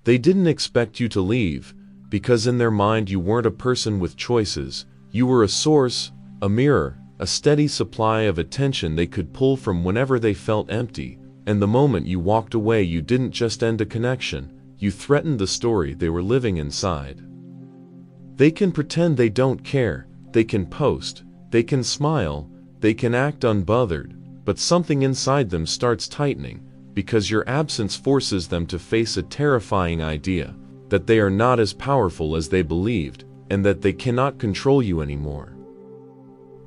They didn't expect you to leave, because in their mind you weren't a person with choices. You were a source, a mirror, a steady supply of attention they could pull from whenever they felt empty. And the moment you walked away, you didn't just end a connection, you threatened the story they were living inside. They can pretend they don't care, they can post, they can smile, they can act unbothered, but something inside them starts tightening, because your absence forces them to face a terrifying idea, that they are not as powerful as they believed, and that they cannot control you anymore.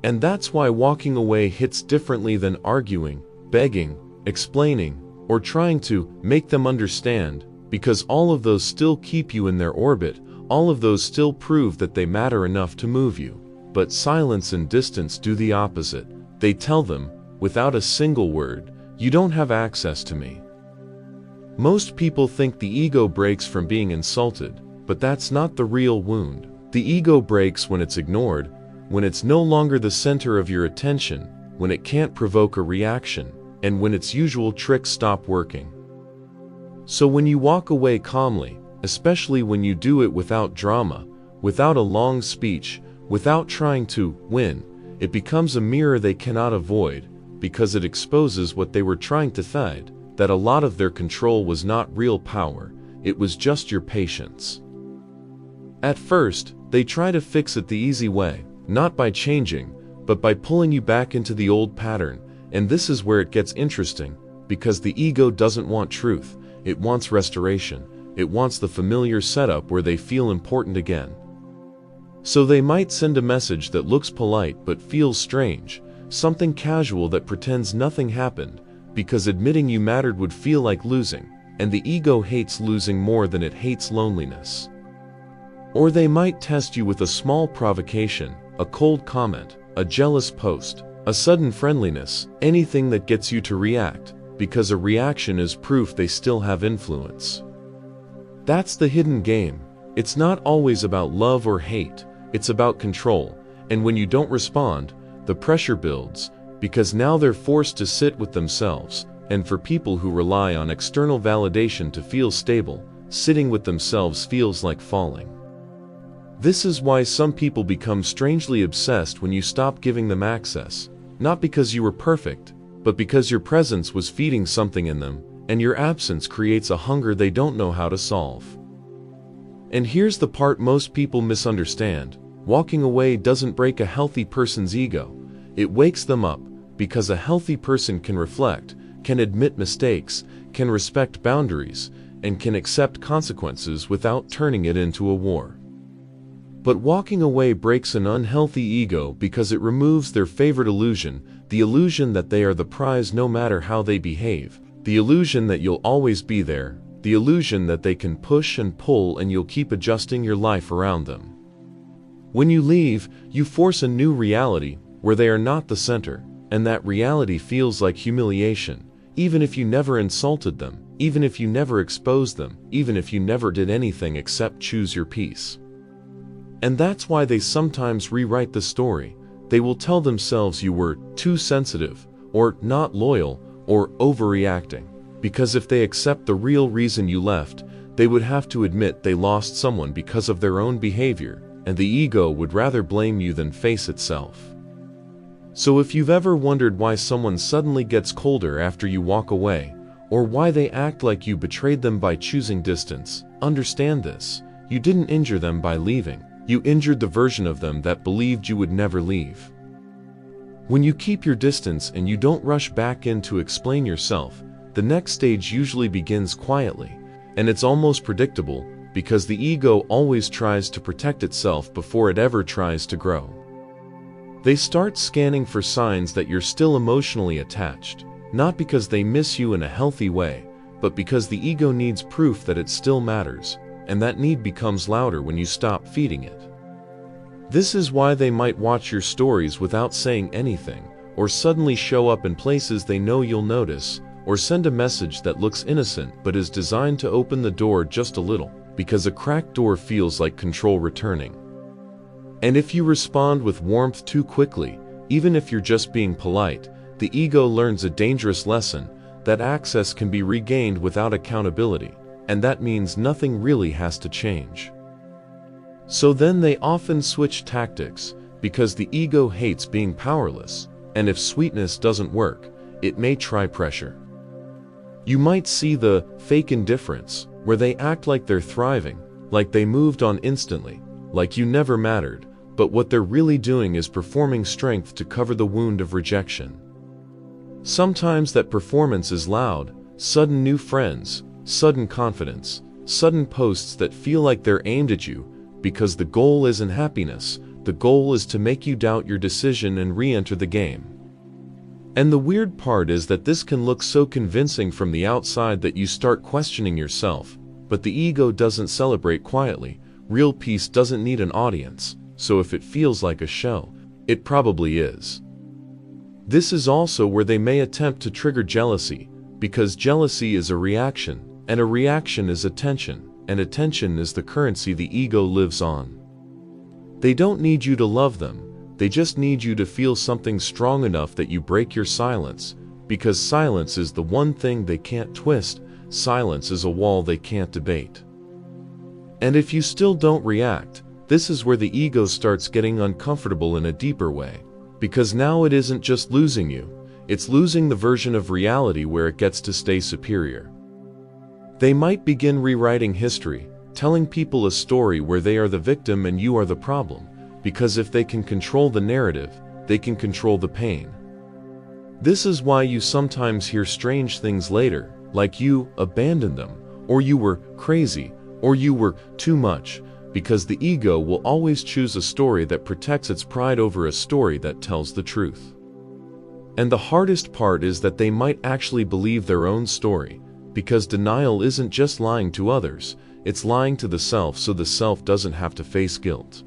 And that's why walking away hits differently than arguing, begging, explaining, or trying to make them understand, because all of those still keep you in their orbit, all of those still prove that they matter enough to move you. But silence and distance do the opposite. They tell them, without a single word, you don't have access to me. Most people think the ego breaks from being insulted, but that's not the real wound. The ego breaks when it's ignored, when it's no longer the center of your attention, when it can't provoke a reaction, and when its usual tricks stop working. So when you walk away calmly, especially when you do it without drama, without a long speech, without trying to win, it becomes a mirror they cannot avoid, because it exposes what they were trying to hide, that a lot of their control was not real power, it was just your patience. At first, they try to fix it the easy way, not by changing, but by pulling you back into the old pattern, and this is where it gets interesting, because the ego doesn't want truth, it wants restoration, it wants the familiar setup where they feel important again. So they might send a message that looks polite but feels strange, something casual that pretends nothing happened, because admitting you mattered would feel like losing, and the ego hates losing more than it hates loneliness. Or they might test you with a small provocation, a cold comment, a jealous post, a sudden friendliness, anything that gets you to react, because a reaction is proof they still have influence. That's the hidden game. It's not always about love or hate, it's about control, and when you don't respond, the pressure builds, because now they're forced to sit with themselves, and for people who rely on external validation to feel stable, sitting with themselves feels like falling. This is why some people become strangely obsessed when you stop giving them access, not because you were perfect, but because your presence was feeding something in them, and your absence creates a hunger they don't know how to solve. And here's the part most people misunderstand. Walking away doesn't break a healthy person's ego. It wakes them up, because a healthy person can reflect, can admit mistakes, can respect boundaries, and can accept consequences without turning it into a war. But walking away breaks an unhealthy ego because it removes their favorite illusion, the illusion that they are the prize no matter how they behave, the illusion that you'll always be there, the illusion that they can push and pull and you'll keep adjusting your life around them. When you leave, you force a new reality where they are not the center, and that reality feels like humiliation, even if you never insulted them, even if you never exposed them, even if you never did anything except choose your peace. And that's why they sometimes rewrite the story. They will tell themselves you were too sensitive, or not loyal, or overreacting, because if they accept the real reason you left, they would have to admit they lost someone because of their own behavior, and the ego would rather blame you than face itself. So if you've ever wondered why someone suddenly gets colder after you walk away, or why they act like you betrayed them by choosing distance, understand this: you didn't injure them by leaving, you injured the version of them that believed you would never leave. When you keep your distance and you don't rush back in to explain yourself, the next stage usually begins quietly, and it's almost predictable, because the ego always tries to protect itself before it ever tries to grow. They start scanning for signs that you're still emotionally attached, not because they miss you in a healthy way, but because the ego needs proof that it still matters, and that need becomes louder when you stop feeding it. This is why they might watch your stories without saying anything, or suddenly show up in places they know you'll notice, or send a message that looks innocent but is designed to open the door just a little, because a cracked door feels like control returning. And if you respond with warmth too quickly, even if you're just being polite, the ego learns a dangerous lesson, that access can be regained without accountability, and that means nothing really has to change. So then they often switch tactics, because the ego hates being powerless, and if sweetness doesn't work, it may try pressure. You might see the fake indifference, where they act like they're thriving, like they moved on instantly, like you never mattered, but what they're really doing is performing strength to cover the wound of rejection. Sometimes that performance is loud, sudden new friends, sudden confidence, sudden posts that feel like they're aimed at you, because the goal isn't happiness, the goal is to make you doubt your decision and re-enter the game. And the weird part is that this can look so convincing from the outside that you start questioning yourself, but the ego doesn't celebrate quietly. Real peace doesn't need an audience, so if it feels like a show, it probably is. This is also where they may attempt to trigger jealousy, because jealousy is a reaction, and a reaction is attention, and attention is the currency the ego lives on. They don't need you to love them, they just need you to feel something strong enough that you break your silence, because silence is the one thing they can't twist, silence is a wall they can't debate. And if you still don't react, this is where the ego starts getting uncomfortable in a deeper way, because now it isn't just losing you, it's losing the version of reality where it gets to stay superior. They might begin rewriting history, telling people a story where they are the victim and you are the problem, because if they can control the narrative, they can control the pain. This is why you sometimes hear strange things later, like you abandoned them, or you were crazy, or you were too much, because the ego will always choose a story that protects its pride over a story that tells the truth. And the hardest part is that they might actually believe their own story, because denial isn't just lying to others, it's lying to the self so the self doesn't have to face guilt.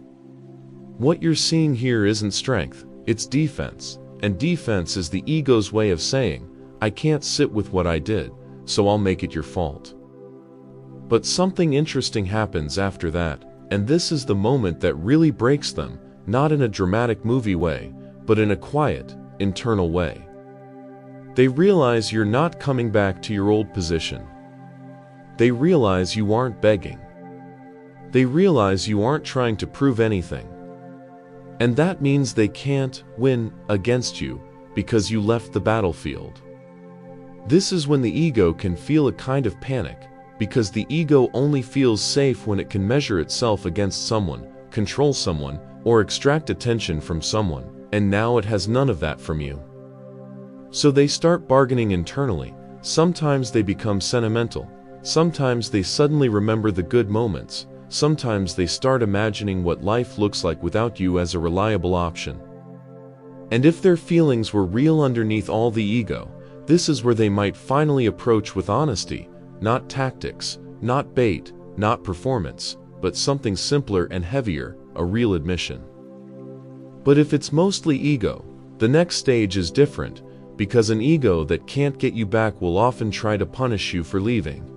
What you're seeing here isn't strength, it's defense, and defense is the ego's way of saying, I can't sit with what I did, so I'll make it your fault. But something interesting happens after that, and this is the moment that really breaks them, not in a dramatic movie way, but in a quiet, internal way. They realize you're not coming back to your old position. They realize you aren't begging. They realize you aren't trying to prove anything. And that means they can't win against you because you left the battlefield. This is when the ego can feel a kind of panic, because the ego only feels safe when it can measure itself against someone, control someone, or extract attention from someone, and now it has none of that from you. So they start bargaining internally. Sometimes they become sentimental. Sometimes they suddenly remember the good moments. Sometimes they start imagining what life looks like without you as a reliable option. And if their feelings were real underneath all the ego, this is where they might finally approach with honesty, not tactics, not bait, not performance, but something simpler and heavier, a real admission. But if it's mostly ego, the next stage is different, because an ego that can't get you back will often try to punish you for leaving.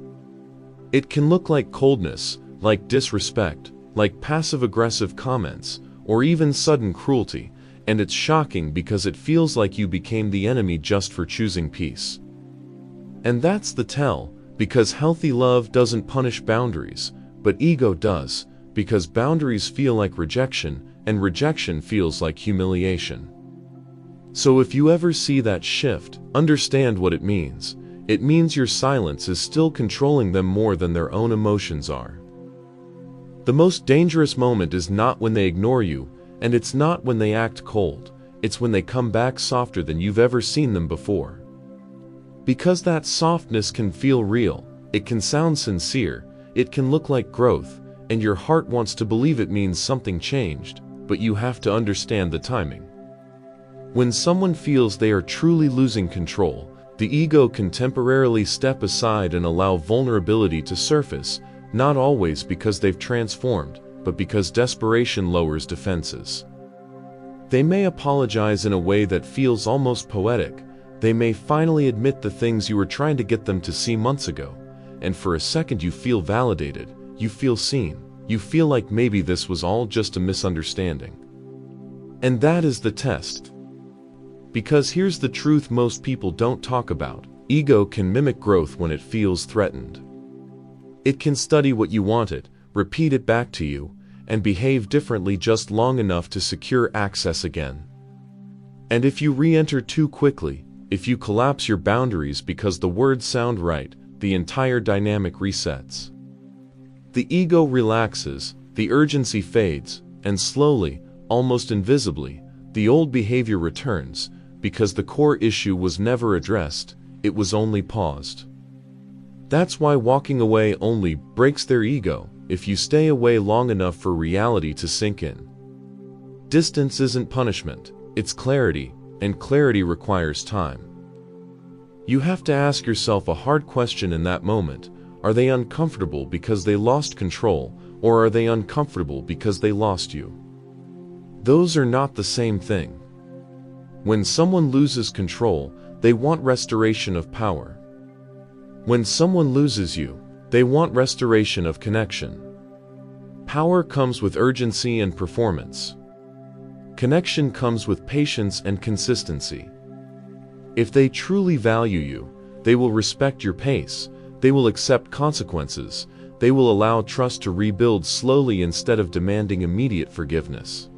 It can look like coldness, like disrespect, like passive-aggressive comments, or even sudden cruelty, and it's shocking because it feels like you became the enemy just for choosing peace. And that's the tell, because healthy love doesn't punish boundaries, but ego does, because boundaries feel like rejection, and rejection feels like humiliation. So if you ever see that shift, understand what it means. It means your silence is still controlling them more than their own emotions are. The most dangerous moment is not when they ignore you, and it's not when they act cold, it's when they come back softer than you've ever seen them before. Because that softness can feel real, it can sound sincere, it can look like growth, and your heart wants to believe it means something changed, but you have to understand the timing. When someone feels they are truly losing control, the ego can temporarily step aside and allow vulnerability to surface, not always because they've transformed, but because desperation lowers defenses. They may apologize in a way that feels almost poetic. They may finally admit the things you were trying to get them to see months ago, and for a second you feel validated, you feel seen, you feel like maybe this was all just a misunderstanding. And that is the test. Because here's the truth most people don't talk about. Ego can mimic growth when it feels threatened. It can study what you wanted, repeat it back to you, and behave differently just long enough to secure access again. And if you re-enter too quickly, if you collapse your boundaries because the words sound right, the entire dynamic resets. The ego relaxes, the urgency fades, and slowly, almost invisibly, the old behavior returns, because the core issue was never addressed, it was only paused. That's why walking away only breaks their ego, if you stay away long enough for reality to sink in. Distance isn't punishment, it's clarity, and clarity requires time. You have to ask yourself a hard question in that moment. Are they uncomfortable because they lost control, or are they uncomfortable because they lost you? Those are not the same thing. When someone loses control, they want restoration of power. When someone loses you, they want restoration of connection. Power comes with urgency and performance. Connection comes with patience and consistency. If they truly value you, they will respect your pace, they will accept consequences, they will allow trust to rebuild slowly instead of demanding immediate forgiveness.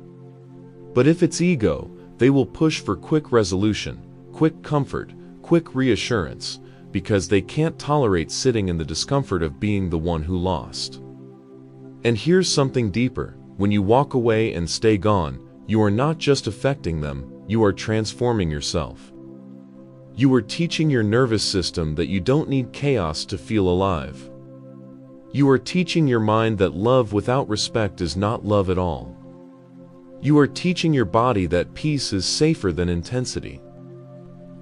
But if it's ego, they will push for quick resolution, quick comfort, quick reassurance, because they can't tolerate sitting in the discomfort of being the one who lost. And here's something deeper: when you walk away and stay gone, you are not just affecting them, you are transforming yourself. You are teaching your nervous system that you don't need chaos to feel alive. You are teaching your mind that love without respect is not love at all. You are teaching your body that peace is safer than intensity.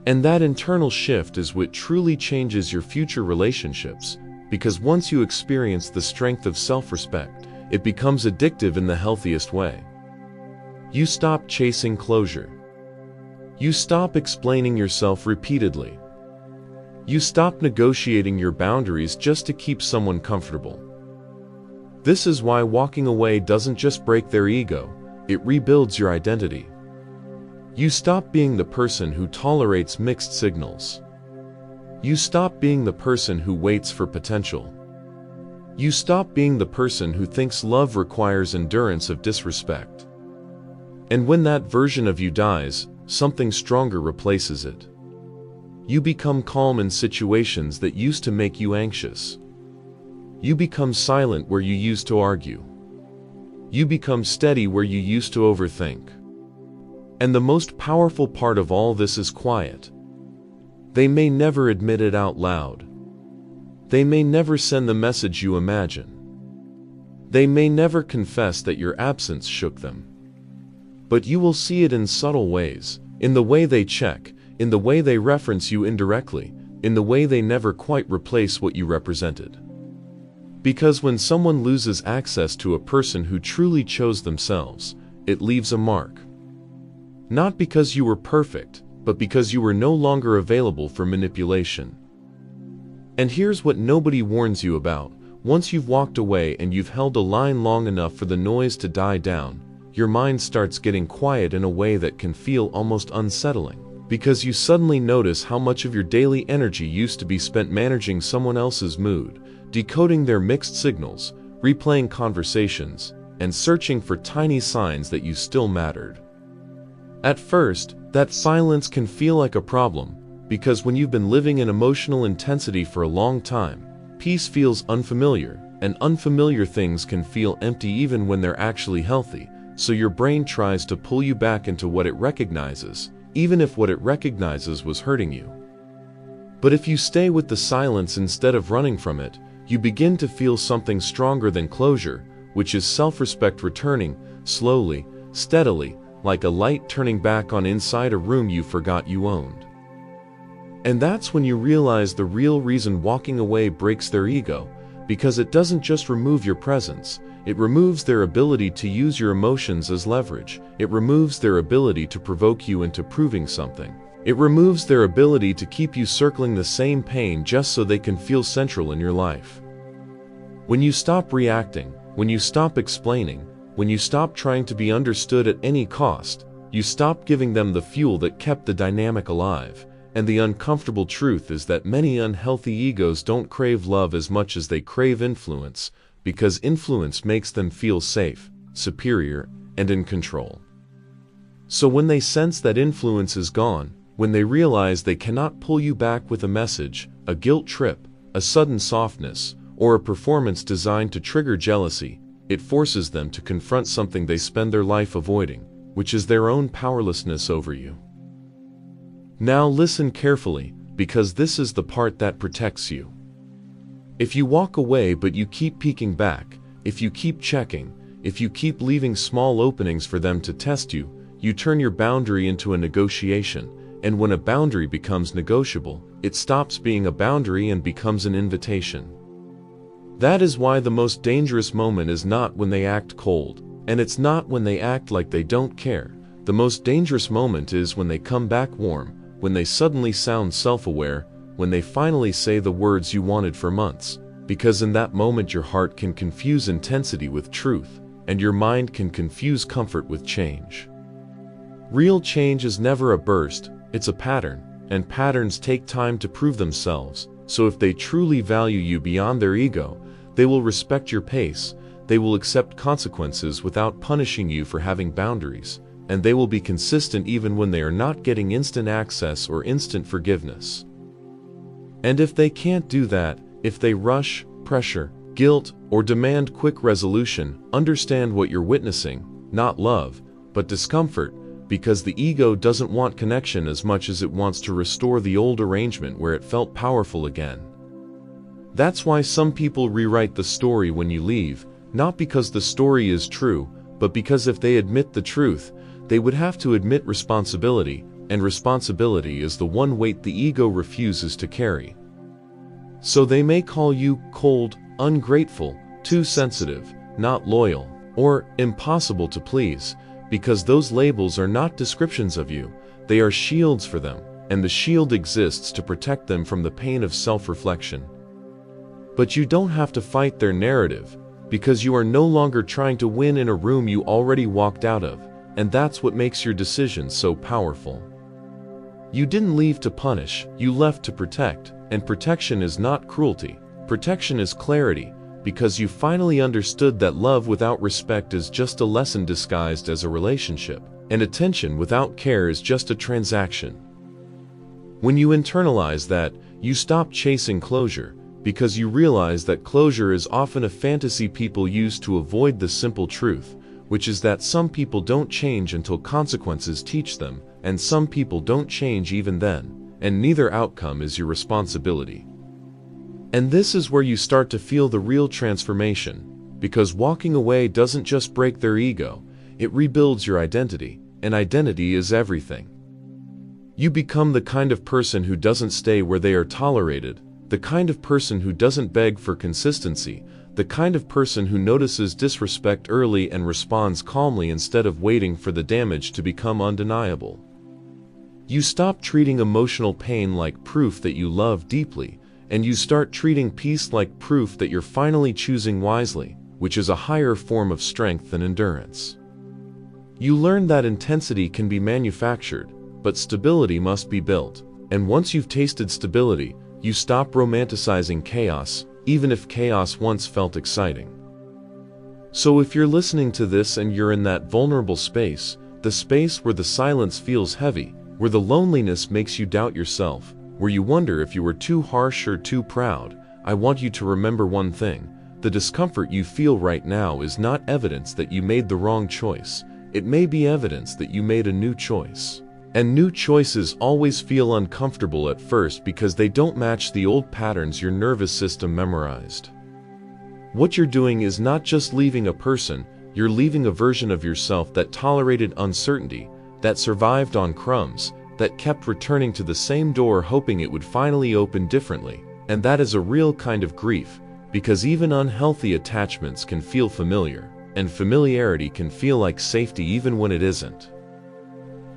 And that internal shift is what truly changes your future relationships, because once you experience the strength of self-respect, it becomes addictive in the healthiest way. You stop chasing closure. You stop explaining yourself repeatedly. You stop negotiating your boundaries just to keep someone comfortable. This is why walking away doesn't just break their ego, it rebuilds your identity. You stop being the person who tolerates mixed signals. You stop being the person who waits for potential. You stop being the person who thinks love requires endurance of disrespect. And when that version of you dies, something stronger replaces it. You become calm in situations that used to make you anxious. You become silent where you used to argue. You become steady where you used to overthink. And the most powerful part of all this is quiet. They may never admit it out loud. They may never send the message you imagine. They may never confess that your absence shook them. But you will see it in subtle ways, in the way they check, in the way they reference you indirectly, in the way they never quite replace what you represented. Because when someone loses access to a person who truly chose themselves, it leaves a mark. Not because you were perfect, but because you were no longer available for manipulation. And here's what nobody warns you about: once you've walked away and you've held a line long enough for the noise to die down, your mind starts getting quiet in a way that can feel almost unsettling, because you suddenly notice how much of your daily energy used to be spent managing someone else's mood, decoding their mixed signals, replaying conversations, and searching for tiny signs that you still mattered. At first, that silence can feel like a problem, because when you've been living in emotional intensity for a long time, peace feels unfamiliar, and unfamiliar things can feel empty even when they're actually healthy. So your brain tries to pull you back into what it recognizes, even if what it recognizes was hurting you. But if you stay with the silence instead of running from it, you begin to feel something stronger than closure, which is self-respect returning, slowly, steadily, like a light turning back on inside a room you forgot you owned. And that's when you realize the real reason walking away breaks their ego, because it doesn't just remove your presence. It removes their ability to use your emotions as leverage. It removes their ability to provoke you into proving something. It removes their ability to keep you circling the same pain just so they can feel central in your life. When you stop reacting, when you stop explaining, when you stop trying to be understood at any cost, you stop giving them the fuel that kept the dynamic alive, And the uncomfortable truth is that many unhealthy egos don't crave love as much as they crave influence, because influence makes them feel safe, superior, and in control. So when they sense that influence is gone, when they realize they cannot pull you back with a message, a guilt trip, a sudden softness, or a performance designed to trigger jealousy, it forces them to confront something they spend their life avoiding, which is their own powerlessness over you. Now listen carefully, because this is the part that protects you. If you walk away but you keep peeking back, if you keep checking, if you keep leaving small openings for them to test you, you turn your boundary into a negotiation, and when a boundary becomes negotiable, it stops being a boundary and becomes an invitation. That is why the most dangerous moment is not when they act cold, and it's not when they act like they don't care. The most dangerous moment is when they come back warm, when they suddenly sound self-aware, when they finally say the words you wanted for months, because in that moment your heart can confuse intensity with truth, and your mind can confuse comfort with change. Real change is never a burst, it's a pattern, and patterns take time to prove themselves, so if they truly value you beyond their ego, they will respect your pace, they will accept consequences without punishing you for having boundaries, and they will be consistent even when they are not getting instant access or instant forgiveness. And if they can't do that, if they rush, pressure, guilt, or demand quick resolution, understand what you're witnessing, not love, but discomfort, because the ego doesn't want connection as much as it wants to restore the old arrangement where it felt powerful again. That's why some people rewrite the story when you leave, not because the story is true, but because if they admit the truth, they would have to admit responsibility, and responsibility is the one weight the ego refuses to carry. So they may call you cold, ungrateful, too sensitive, not loyal, or impossible to please, because those labels are not descriptions of you, they are shields for them, and the shield exists to protect them from the pain of self-reflection. But you don't have to fight their narrative, because you are no longer trying to win in a room you already walked out of, and that's what makes your decision so powerful. You didn't leave to punish, you left to protect, and protection is not cruelty, protection is clarity, because you finally understood that love without respect is just a lesson disguised as a relationship, and attention without care is just a transaction. When you internalize that, you stop chasing closure, because you realize that closure is often a fantasy people use to avoid the simple truth, which is that some people don't change until consequences teach them, and some people don't change even then, and neither outcome is your responsibility. And this is where you start to feel the real transformation, because walking away doesn't just break their ego, it rebuilds your identity, and identity is everything. You become the kind of person who doesn't stay where they are tolerated, the kind of person who doesn't beg for consistency, the kind of person who notices disrespect early and responds calmly instead of waiting for the damage to become undeniable. You stop treating emotional pain like proof that you love deeply, and you start treating peace like proof that you're finally choosing wisely, which is a higher form of strength than endurance. You learn that intensity can be manufactured, but stability must be built, and once you've tasted stability, you stop romanticizing chaos, even if chaos once felt exciting. So if you're listening to this and you're in that vulnerable space, the space where the silence feels heavy, where the loneliness makes you doubt yourself, where you wonder if you were too harsh or too proud, I want you to remember one thing: the discomfort you feel right now is not evidence that you made the wrong choice. It may be evidence that you made a new choice. And new choices always feel uncomfortable at first because they don't match the old patterns your nervous system memorized. What you're doing is not just leaving a person, you're leaving a version of yourself that tolerated uncertainty, that survived on crumbs, that kept returning to the same door hoping it would finally open differently. And that is a real kind of grief, because even unhealthy attachments can feel familiar, and familiarity can feel like safety even when it isn't.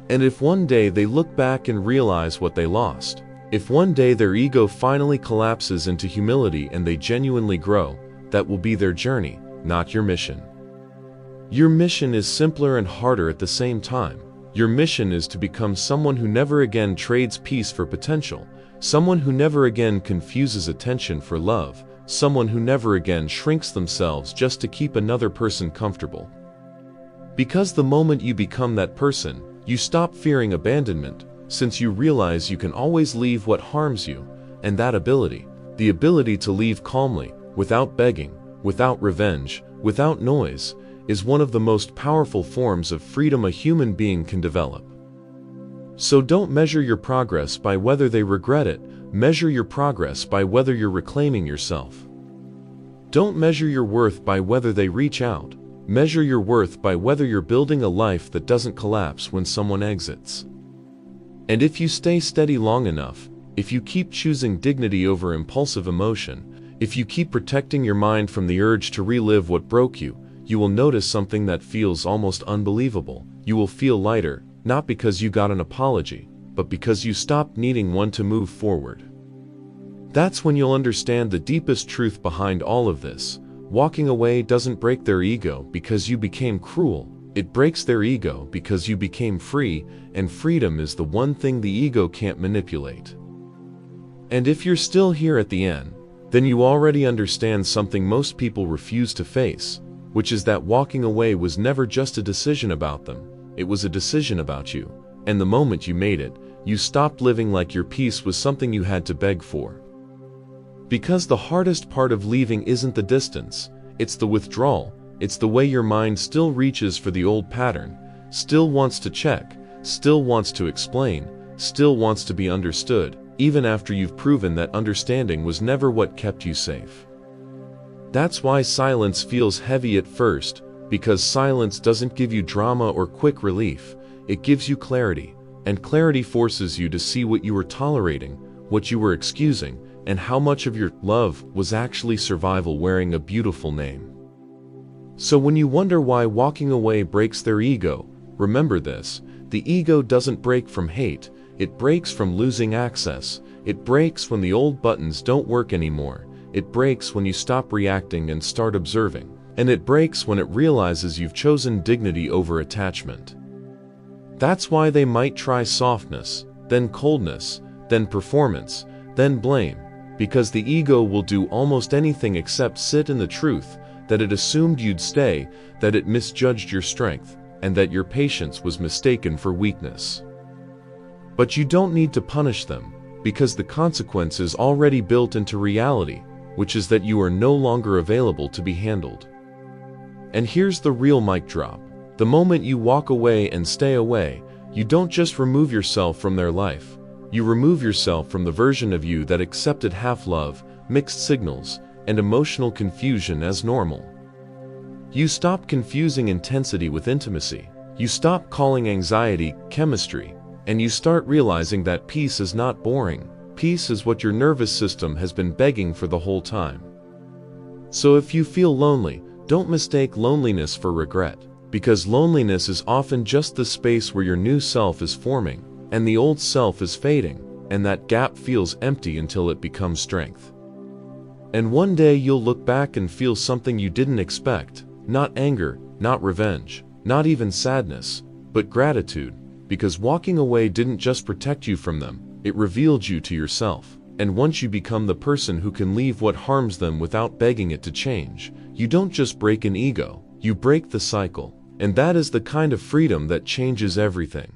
And if one day they look back and realize what they lost, if one day their ego finally collapses into humility and they genuinely grow, that will be their journey, not your mission. Your mission is simpler and harder at the same time, Your mission is to become someone who never again trades peace for potential, someone who never again confuses attention for love, someone who never again shrinks themselves just to keep another person comfortable. Because the moment you become that person, you stop fearing abandonment, since you realize you can always leave what harms you, and that ability, the ability to leave calmly, without begging, without revenge, without noise, is one of the most powerful forms of freedom a human being can develop. So don't measure your progress by whether they regret it, measure your progress by whether you're reclaiming yourself. Don't measure your worth by whether they reach out, measure your worth by whether you're building a life that doesn't collapse when someone exits. And if you stay steady long enough, if you keep choosing dignity over impulsive emotion, if you keep protecting your mind from the urge to relive what broke you, you will notice something that feels almost unbelievable. You will feel lighter, not because you got an apology, but because you stopped needing one to move forward. That's when you'll understand the deepest truth behind all of this. Walking away doesn't break their ego because you became cruel. It breaks their ego because you became free, and freedom is the one thing the ego can't manipulate. And if you're still here at the end, then you already understand something most people refuse to face, which is that walking away was never just a decision about them, it was a decision about you, and the moment you made it, you stopped living like your peace was something you had to beg for. Because the hardest part of leaving isn't the distance, it's the withdrawal, it's the way your mind still reaches for the old pattern, still wants to check, still wants to explain, still wants to be understood, even after you've proven that understanding was never what kept you safe. That's why silence feels heavy at first, because silence doesn't give you drama or quick relief, it gives you clarity, and clarity forces you to see what you were tolerating, what you were excusing, and how much of your love was actually survival wearing a beautiful name. So when you wonder why walking away breaks their ego, remember this: the ego doesn't break from hate, it breaks from losing access, it breaks when the old buttons don't work anymore, it breaks when you stop reacting and start observing, and it breaks when it realizes you've chosen dignity over attachment. That's why they might try softness, then coldness, then performance, then blame, because the ego will do almost anything except sit in the truth that it assumed you'd stay, that it misjudged your strength, and that your patience was mistaken for weakness. But you don't need to punish them, because the consequence is already built into reality, which is that you are no longer available to be handled. And here's the real mic drop: the moment you walk away and stay away, you don't just remove yourself from their life, you remove yourself from the version of you that accepted half love, mixed signals, and emotional confusion as normal. You stop confusing intensity with intimacy, you stop calling anxiety chemistry, and you start realizing that peace is not boring. Peace is what your nervous system has been begging for the whole time. So if you feel lonely, don't mistake loneliness for regret, because loneliness is often just the space where your new self is forming, and the old self is fading, and that gap feels empty until it becomes strength. And one day you'll look back and feel something you didn't expect, not anger, not revenge, not even sadness, but gratitude, because walking away didn't just protect you from them, it revealed you to yourself. And once you become the person who can leave what harms them without begging it to change, you don't just break an ego, you break the cycle. And that is the kind of freedom that changes everything.